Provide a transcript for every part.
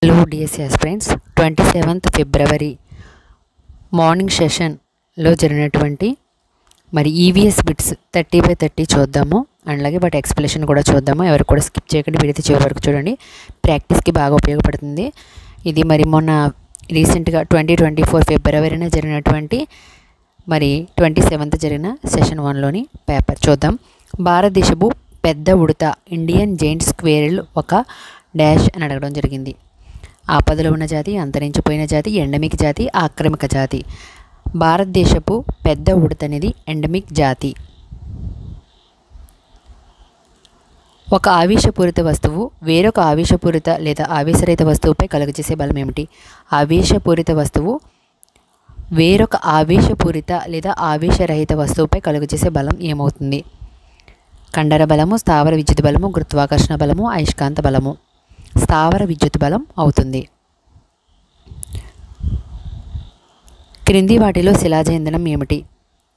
Hello DSC aspirants, 27th February morning సెషన్లో జరిగినటువంటి మరి ఈవీఎస్ బిట్స్ 30/30 చూద్దాము. అండ్ అలాగే బట్ ఎక్స్ప్లెనేషన్ కూడా చూద్దాము. ఎవరు కూడా స్కిప్ చేయకండి, వీడియో చివరి వరకు చూడండి. ప్రాక్టీస్కి బాగా ఉపయోగపడుతుంది. ఇది మరి మొన్న రీసెంట్గా 2024 ఫిబ్రవరిన జరిగినటువంటి మరి 27th జరిగిన సెషన్ 1లోని పేపర్ చూద్దాం. భారతదేశపు పెద్ద ఉడత ఇండియన్ జైంట్ స్క్వేరిల్ ఒక డాష్ అని అడగడం జరిగింది. ఆపదలో ఉన్న జాతి, అంతరించిపోయిన జాతి, ఎండమిక్ జాతి, ఆక్రమిక జాతి. భారతదేశపు పెద్ద ఉడత అనేది ఎండమిక్ జాతి. ఒక ఆవేశపూరిత వస్తువు వేరొక ఆవేశపూరిత లేదా ఆవేశరహిత వస్తువుపై కలుగజేసే బలం ఏమిటి? ఆవేశపూరిత వస్తువు వేరొక ఆవేశపూరిత లేదా ఆవేశరహిత వస్తువుపై కలుగజేసే బలం ఏమవుతుంది? కండర బలము, స్థావర విద్యుత్ బలము, గురుత్వాకర్షణ బలము, అయస్కాంత బలము. స్థావర విద్యుత్ బలం అవుతుంది. క్రింది వాటిలో శిలాజ ఇంధనం ఏమిటి?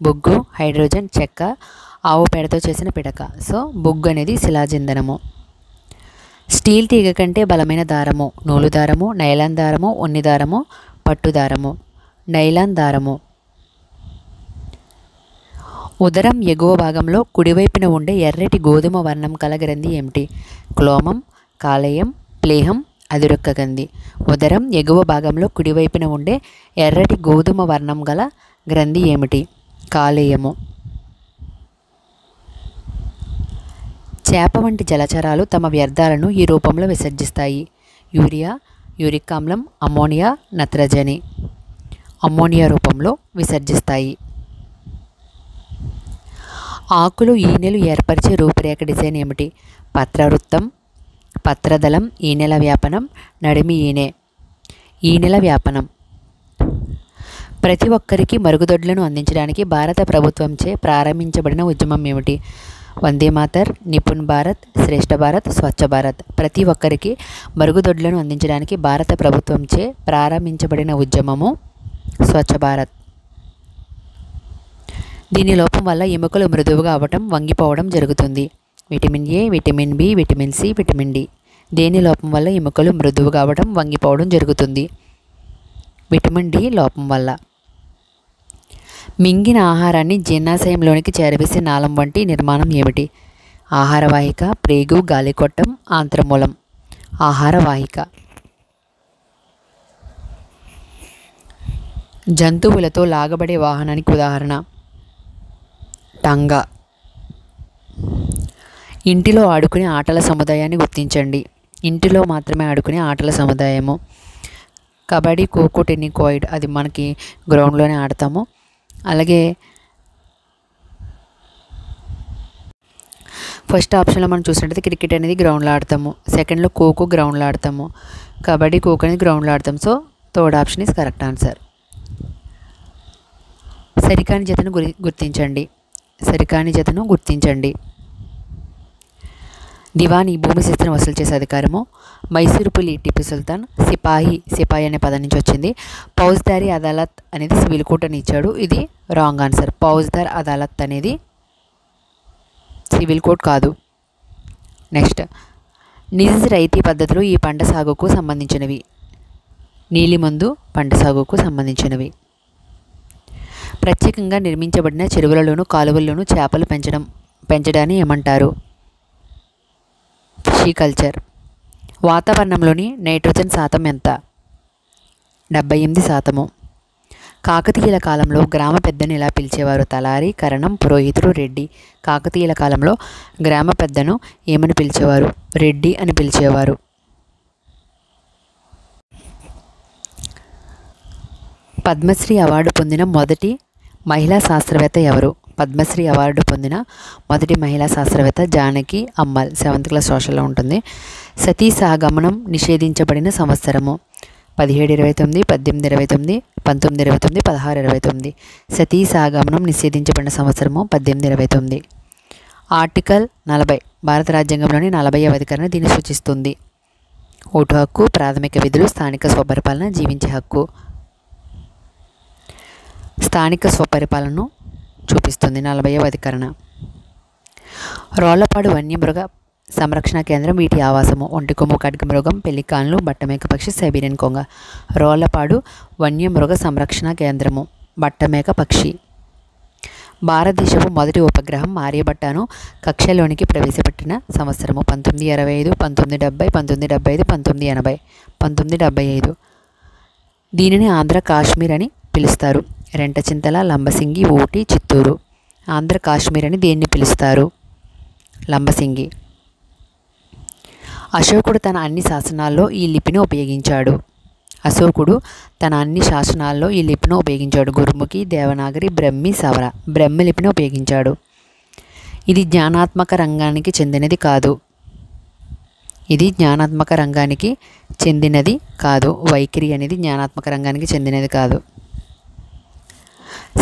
బొగ్గు, హైడ్రోజన్, చెక్క, ఆవు పేడతో చేసిన పిడక. సో బొగ్గు అనేది శిలాజ ఇంధనము. స్టీల్ తీగ కంటే బలమైన దారము నూలు దారము, నైలాన్ దారము, ఉన్ని దారము, పట్టు దారము. నైలాన్ దారము. ఉదరం ఎగువ భాగంలో కుడివైపున ఉండే ఎర్రటి గోధుమ వర్ణం కల గ్రంథి ఏమిటి? క్లోమం, కాలేయం, ప్లేహం, అధిరొక్క గ్రంథి. ఉదరం ఎగువ భాగంలో కుడివైపున ఉండే ఎర్రటి గోధుమ వర్ణం గల గ్రంథి ఏమిటి? కాలేయము. చేప వంటి జలచరాలు తమ వ్యర్థాలను ఈ రూపంలో విసర్జిస్తాయి. యూరియా, యూరిక్ ఆమ్లం, అమ్మోనియా, నత్రజని. అమ్మోనియా రూపంలో విసర్జిస్తాయి. ఆకులు ఈనెలు ఏర్పరిచే రూపురేఖ డిజైన్ ఏమిటి? పత్రవృత్తం, పత్రదళం, ఈనెల వ్యాపనం, నడిమి ఈనె. ఈనెల వ్యాపనం. ప్రతి ఒక్కరికి మరుగుదొడ్లను అందించడానికి భారత ప్రభుత్వంచే ప్రారంభించబడిన ఉద్యమం ఏమిటి? వందే మాతర్, నిపుణ్ భారత్, శ్రేష్ఠ భారత్, స్వచ్ఛ భారత్. ప్రతి ఒక్కరికి మరుగుదొడ్లను అందించడానికి భారత ప్రభుత్వంచే ప్రారంభించబడిన ఉద్యమము స్వచ్ఛ భారత్. దీని లోపం వల్ల ఎముకలు మృదువుగా అవ్వటం, వంగిపోవడం జరుగుతుంది. Vitamin A, vitamin B, vitamin C, vitamin D. దేని లోపం వల్ల ఎముకలు మృదువుగా అవ్వడం, వంగిపోవడం జరుగుతుంది? విటమిన్ డి లోపం వల్ల. మింగిన ఆహారాన్ని జీర్ణాశయంలోనికి చేరవేసే నాళం వంటి నిర్మాణం ఏమిటి? ఆహారవాహిక, ప్రేగు, గాలికొట్టం, ఆంత్రమూలం. ఆహారవాహిక. జంతువులతో లాగబడే వాహనానికి ఉదాహరణ? టంగా. ఇంటిలో ఆడుకునే ఆటల సముదాయాన్ని గుర్తించండి. ఇంటిలో మాత్రమే ఆడుకునే ఆటల సముదాయము కబడ్డీ, ఖోఖో, టెన్నికాయిడ్. అది మనకి గ్రౌండ్లోనే ఆడతాము. అలాగే ఫస్ట్ ఆప్షన్లో మనం చూసినట్టయితే క్రికెట్ అనేది గ్రౌండ్లో ఆడతాము. సెకండ్లో ఖోఖో గ్రౌండ్లో ఆడతాము. కబడ్డీ, ఖోఖో అనేది గ్రౌండ్లో ఆడతాం. So third option is correct answer. సరికాని జతను గుర్తించండి. సరికాని జతను గుర్తించండి. దివానీ భూమి శిస్తును వసూలు చేసే అధికారము. మైసూరుపులి టిప్పు సుల్తాన్. సిపాయి అనే పదం నుంచి వచ్చింది. ఫౌజ్దారీ అదాలత్ అనేది సివిల్ కోర్ట్ అని ఇచ్చాడు. ఇది రాంగ్ ఆన్సర్. ఫౌజ్దార్ అదాలత్ అనేది సివిల్ కోర్ట్ కాదు. నెక్స్ట్, నిజ్ రైతీ పద్ధతులు ఈ పంట సాగుకు సంబంధించినవి. నీలిమందు పంట సాగుకు సంబంధించినవి. ప్రత్యేకంగా నిర్మించబడిన చెరువులలోను కాలువల్లోనూ చేపలు పెంచడాన్ని ఏమంటారు? ఫిషికల్చర్. వాతావరణంలోని నైట్రోజన్ శాతం ఎంత? 78%. కాకతీయుల కాలంలో గ్రామ పెద్దను ఇలా పిలిచేవారు? తలారి, కరణం, పురోహితుడు, రెడ్డి. కాకతీయుల కాలంలో గ్రామ పెద్దను ఏమని పిలిచేవారు? రెడ్డి అని పిలిచేవారు. పద్మశ్రీ అవార్డు పొందిన మొదటి మహిళా శాస్త్రవేత్త ఎవరు? పద్మశ్రీ అవార్డు పొందిన మొదటి మహిళా శాస్త్రవేత్త జానకి అమ్మల్. 7th క్లాస్ సోషల్లో ఉంటుంది. సతీ సహగమనం నిషేధించబడిన సంవత్సరము? 1729, 1829, 1929, 1629. సతీ సహగమనం నిషేధించబడిన సంవత్సరము 1829. ఆర్టికల్ 40 భారత రాజ్యాంగంలోని 40వ అధికరణ దీన్ని సూచిస్తుంది. ఓటు హక్కు, ప్రాథమిక విధులు, స్థానిక స్వపరిపాలన, జీవించే హక్కు. స్థానిక స్వపరిపాలనను చూపిస్తుంది 40వ అధికరణ. రోళ్లపాడు వన్యమృగ సంరక్షణ కేంద్రం వీటి ఆవాసము ఒంటికొమ్ము ఖడ్గమృగం పెలికాన్లు బట్టమేక పక్షి సైబీరియన్ కొంగ. రోళ్లపాడు వన్యమృగ సంరక్షణ కేంద్రము బట్టమేక పక్షి. భారతదేశపు మొదటి ఉపగ్రహం ఆర్యభట్టను కక్షలోనికి ప్రవేశపెట్టిన సంవత్సరము 1925, 1970, 1975, 1980. 1975. దీనిని ఆంధ్ర కాశ్మీర్ అని పిలుస్తారు. రెంటచింతల, లంబసింగి, ఊటీ, చిత్తూరు. ఆంధ్ర కాశ్మీర్ అని దేన్ని పిలుస్తారు? లంబసింగి. అశోకుడు తన అన్ని శాసనాల్లో ఈ లిపిని ఉపయోగించాడు. గురుముఖి, దేవనాగరి, బ్రహ్మి, సవర. బ్రహ్మి లిపిని ఉపయోగించాడు. ఇది జ్ఞానాత్మక రంగానికి చెందినది కాదు. వైఖరి అనేది జ్ఞానాత్మక రంగానికి చెందినది కాదు.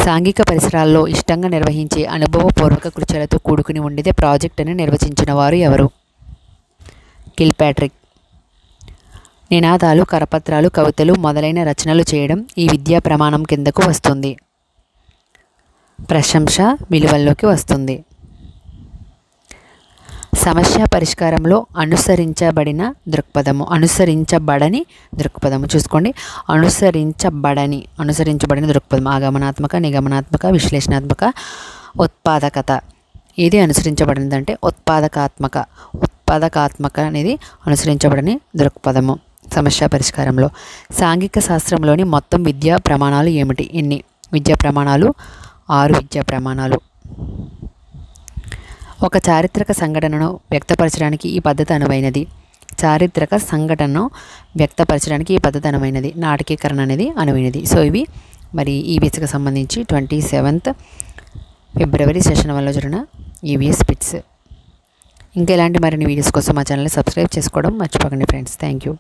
సాంఘిక పరిసరాల్లో ఇష్టంగా నిర్వహించే అనుభవపూర్వక కృత్యాలతో కూడుకుని ఉండేదే ప్రాజెక్ట్ అని నిర్వచించిన వారు ఎవరు? కిల్పాట్రిక్. నినాదాలు, కరపత్రాలు, కవితలు మొదలైన రచనలు చేయడం ఈ విద్యా ప్రమాణం కిందకు వస్తుంది. ప్రశంస విలువల్లోకి వస్తుంది. సమస్య పరిష్కారంలో అనుసరించబడని దృక్పథము చూసుకోండి. అనుసరించబడని దృక్పథం ఆగమనాత్మక, నిగమనాత్మక, విశ్లేషణాత్మక, ఉత్పాదకత. ఏది అనుసరించబడినదంటే ఉత్పాదకాత్మక అనేది అనుసరించబడని దృక్పథము సమస్య పరిష్కారంలో. సాంఘిక శాస్త్రంలోని మొత్తం విద్యా ప్రమాణాలు ఏమిటి? ఎన్ని విద్యా ప్రమాణాలు? 6 విద్యా ప్రమాణాలు. ఒక చారిత్రక సంఘటనను వ్యక్తపరచడానికి ఈ పద్ధతి అనువైనది. నాటకీకరణ అనేది అనువైనది. సో ఇవి మరి ఈవీఎస్కి సంబంధించి 27th ఫిబ్రవరి సెషన్ 1లో జరిగిన ఈవీఎస్ బిట్స్. ఇంకా ఇలాంటి మరిన్ని వీడియోస్ కోసం మా ఛానల్ని సబ్స్క్రైబ్ చేసుకోవడం మర్చిపోకండి ఫ్రెండ్స్. Thank you.